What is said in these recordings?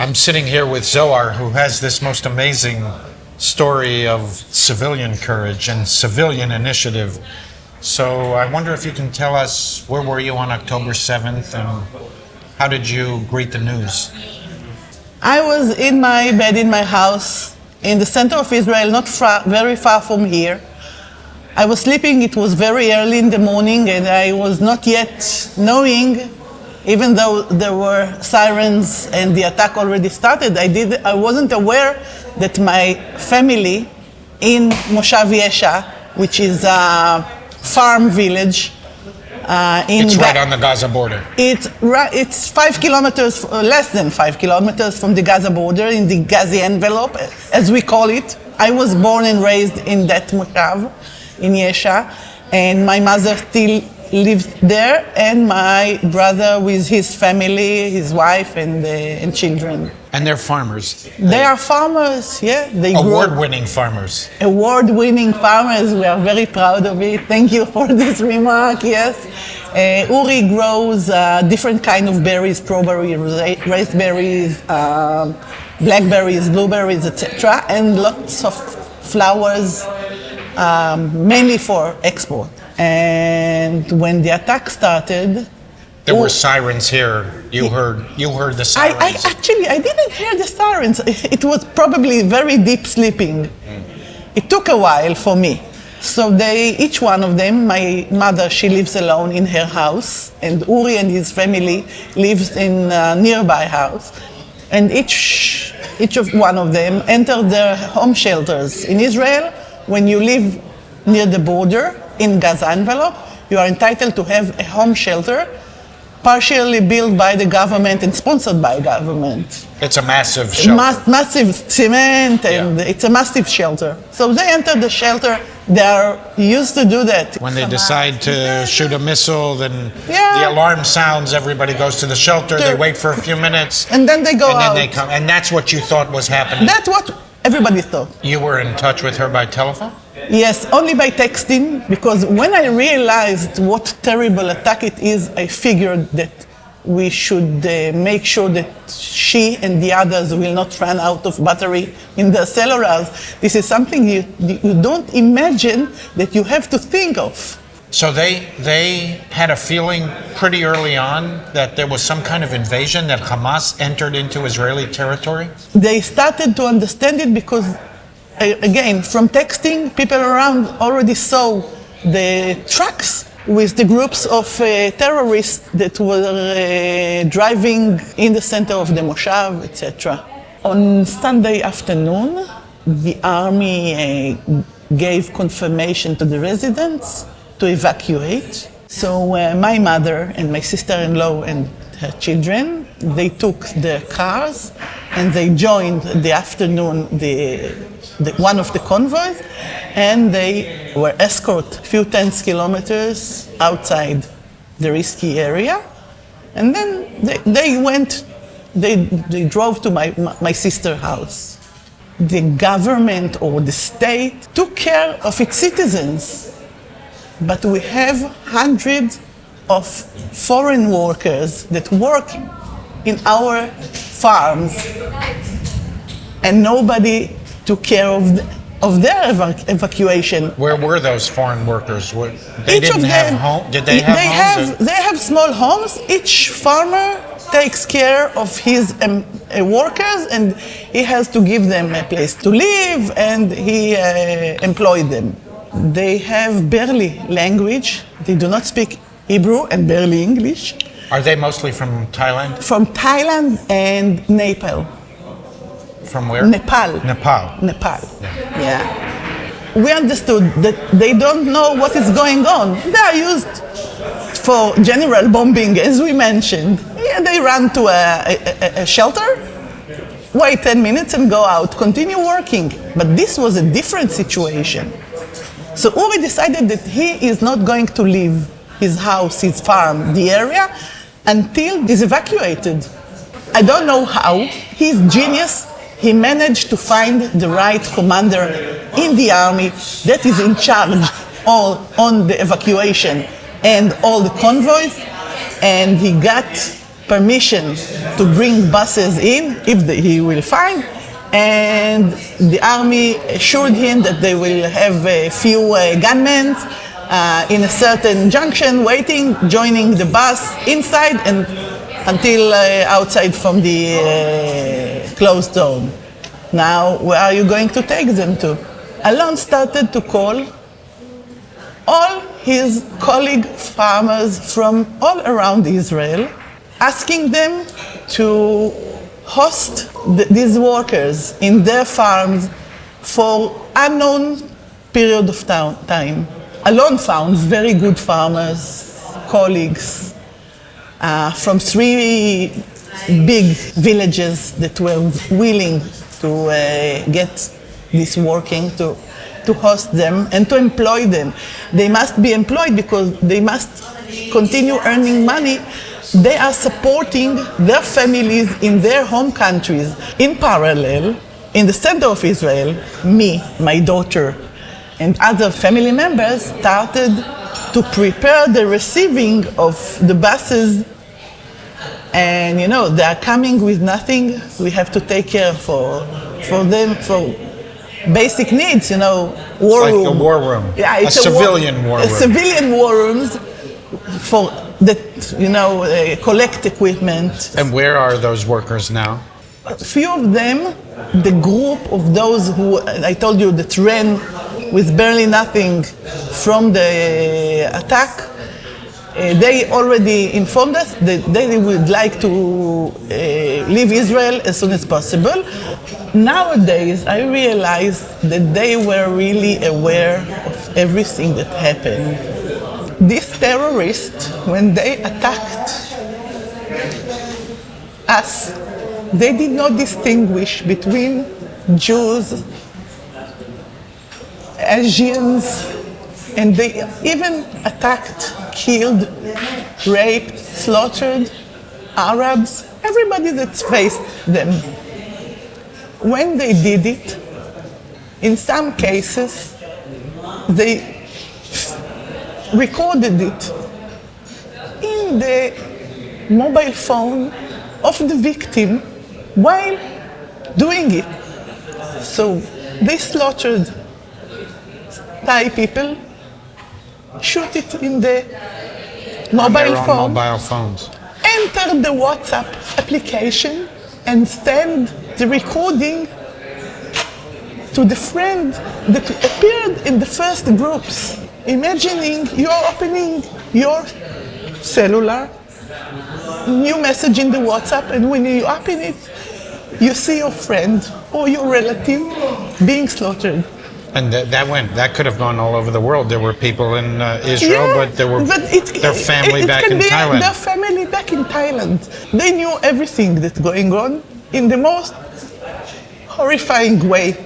I'm sitting here with Zohar, who has this most amazing story of civilian courage and civilian initiative. So I wonder if you can tell us, where were you on October 7th and how did you greet the news? I was in my bed in my house in the center of Israel, not very far from here. I was sleeping, it was very early in the morning, and I was not yet knowing, even though there were sirens and the attack already started, I wasn't aware that my family in Moshav Yesha, which is a farm village, It's right on the Gaza border. It's 5 kilometers, less than 5 kilometers from the Gaza border, in the Gazi envelope, as we call it. I was born and raised in that Moshav, in Yesha, and my mother still lives there, and my brother with his family, his wife, and children. And they're farmers. They are farmers, yeah. They Award-winning farmers. Award-winning farmers. We are very proud of it. Thank you for this remark, yes. Uri grows different kind of berries, strawberries, raspberries, blackberries, blueberries, etc., and lots of flowers, mainly for export. And when the attack started, there were sirens here. You heard the sirens. I didn't hear the sirens. It was probably very deep sleeping. It took a while for me. So each one of them, my mother, she lives alone in her house, and Uri and his family lives in a nearby house. And each of one of them entered their home shelters. In Israel, when you live near the border in Gaza envelope, you are entitled to have a home shelter, partially built by the government and sponsored by government. It's a massive shelter. Massive cement, and it's a massive shelter. So they enter the shelter. They are used to do that. When they decide to shoot a missile, then the alarm sounds, everybody goes to the shelter, they wait for a few minutes. And then they go out. And then they come. And that's what you thought was happening? That's what everybody thought. You were in touch with her by telephone? Yes, only by texting, because when I realized what terrible attack it is, I figured that we should make sure that she and the others will not run out of battery in their cellulars. This is something you don't imagine that you have to think of. So they had a feeling pretty early on that there was some kind of invasion, that Hamas entered into Israeli territory? They started to understand it because, again, from texting, people around already saw the trucks with the groups of terrorists that were driving in the center of the Moshav, etc. On Sunday afternoon, the army gave confirmation to the residents to evacuate. So my mother and my sister-in-law and her children, they took their cars and they joined the afternoon one of the convoys, and they were escorted a few tens kilometers outside the risky area. And then they drove to my sister's house. The government or the state took care of its citizens, but we have hundreds of foreign workers that work in our farms, and nobody took care of their evacuation. Where were those foreign workers? They didn't have homes? Did they have homes? They have small homes. Each farmer takes care of his workers, and he has to give them a place to live, and he employed them. They have barely language. They do not speak Hebrew and barely English. Are they mostly from Thailand? From Thailand and Nepal. From where? Nepal. Nepal. Yeah. We understood that they don't know what is going on. They are used for general bombing, as we mentioned. Yeah, they run to a shelter, wait 10 minutes and go out, continue working. But this was a different situation. So Uri decided that he is not going to leave his house, his farm, the area, until he's evacuated. I don't know how. He's genius. He managed to find the right commander in the army that is in charge on the evacuation and all the convoys, and he got permission to to bring buses in if he will find. And the army assured him that they will have a few gunmen in a certain junction waiting, joining the bus inside and until outside from the closed zone. Now, where are you going to take them to? Alon started to call all his colleague farmers from all around Israel, asking them to host these workers in their farms for unknown period of time. Alon found very good farmers, colleagues from 3 big villages that were willing to get this working, to host them and to employ them. They must be employed because they must continue earning money. They are supporting their families in their home countries. In parallel, in the center of Israel, me, my daughter, and other family members started to prepare the receiving of the buses. And you know, they are coming with nothing. We have to take care for them, for basic needs, you know, war It's room. like a war room. Yeah, it's a civilian war room. Civilian war rooms for that, you know, collect equipment. And where are those workers now? A few of them, the group of those who, I told you, that ran with barely nothing from the attack, they already informed us that they would like to leave Israel as soon as possible. Nowadays, I realize that they were really aware of everything that happened. These terrorists, when they attacked us, they did not distinguish between Jews, Asians, and they even attacked, killed, raped, slaughtered Arabs, everybody that faced them. When they did it, in some cases, they recorded it in the mobile phone of the victim while doing it. So they slaughtered Thai people, shoot it in the mobile phone, Mobile phones. enter the WhatsApp application and send the recording to the friend that appeared in the first groups. Imagining you're opening your cellular, new message in the WhatsApp, and when you open it, you see your friend or your relative being slaughtered. And that could have gone all over the world. There were people in Israel, but there were their family back in Thailand. Their family back in Thailand. They knew everything that's going on in the most horrifying way.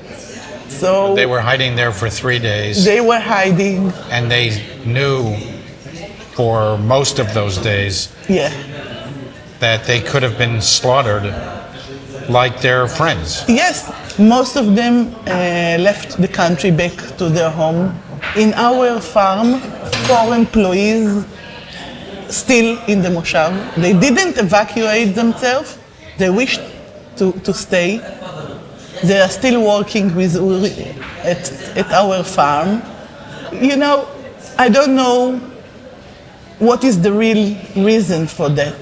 So They were hiding there for 3 days, they were hiding. and they knew for most of those days Yeah. that they could have been slaughtered like their friends. Yes, most of them left the country back to their home. In our farm, 4 employees still in the Moshav. They didn't evacuate themselves. They wished to stay. They are still working with Uri at our farm. You know, I don't know what is the real reason for that.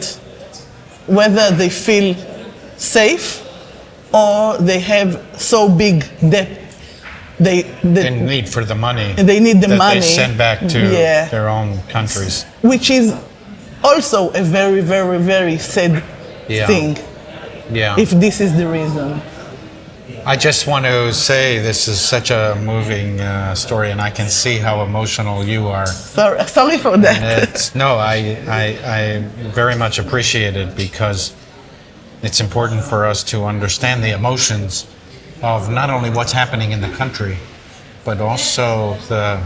Whether they feel safe or they have so big debt. They need for the money. They need the that money. they send back to Yeah. their own countries. Which is also a very, very, very sad Yeah. thing, Yeah. if this is the reason. I just want to say this is such a moving story, and I can see how emotional you are. Sorry for that. I very much appreciate it because it's important for us to understand the emotions of not only what's happening in the country, but also the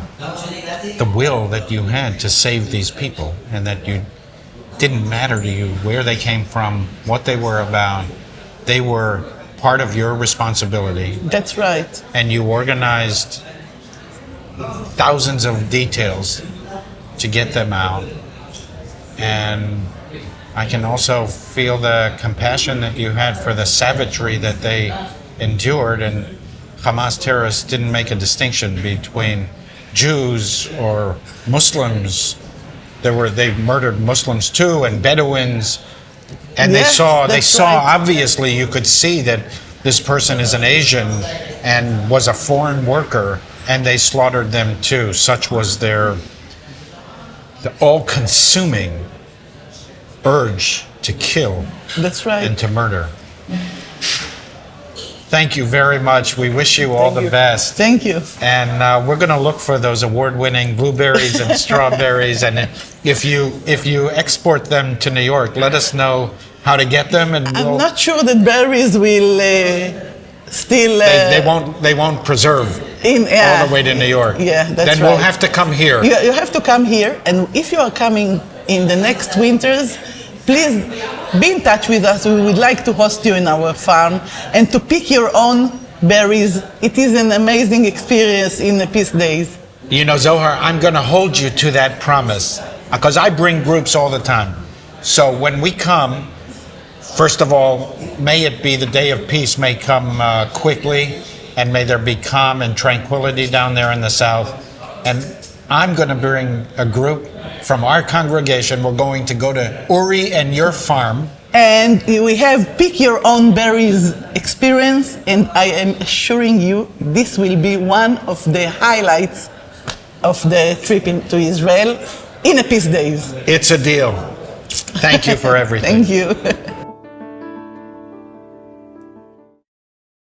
will that you had to save these people, and that you didn't matter to you where they came from, what they were about. They were part of your responsibility, That's right. and you organized thousands of details to get them out. And I can also feel the compassion that you had for the savagery that they endured. And Hamas terrorists didn't make a distinction between Jews or Muslims. They murdered Muslims too, and Bedouins. And Yes, they that's saw right. obviously, you could see that this person is an Asian and was a foreign worker, and they slaughtered them too. Such was the all-consuming urge to kill That's right. and to murder. Thank you very much. We wish you all the best. Thank you. And we're going to look for those award-winning blueberries and strawberries. And if you export them to New York, let us know how to get them. And I'm not sure that berries will still. they won't preserve yeah. all the way to New York. Yeah, that's Then right. we'll have to come here. You have to come here, and if you are coming in the next winters, please be in touch with us. We would like to host you in our farm and to pick your own berries. It is an amazing experience in the Peace Days. You know, Zohar, I'm going to hold you to that promise because I bring groups all the time. So when we come, first of all, may it be the day of peace may come quickly, and may there be calm and tranquility down there in the south. And I'm going to bring a group from our congregation. We're going to go to Uri and your farm. And we have pick your own berries experience, and I am assuring you this will be one of the highlights of the trip to Israel in a Peace Days. It's a deal. Thank you for everything. Thank you.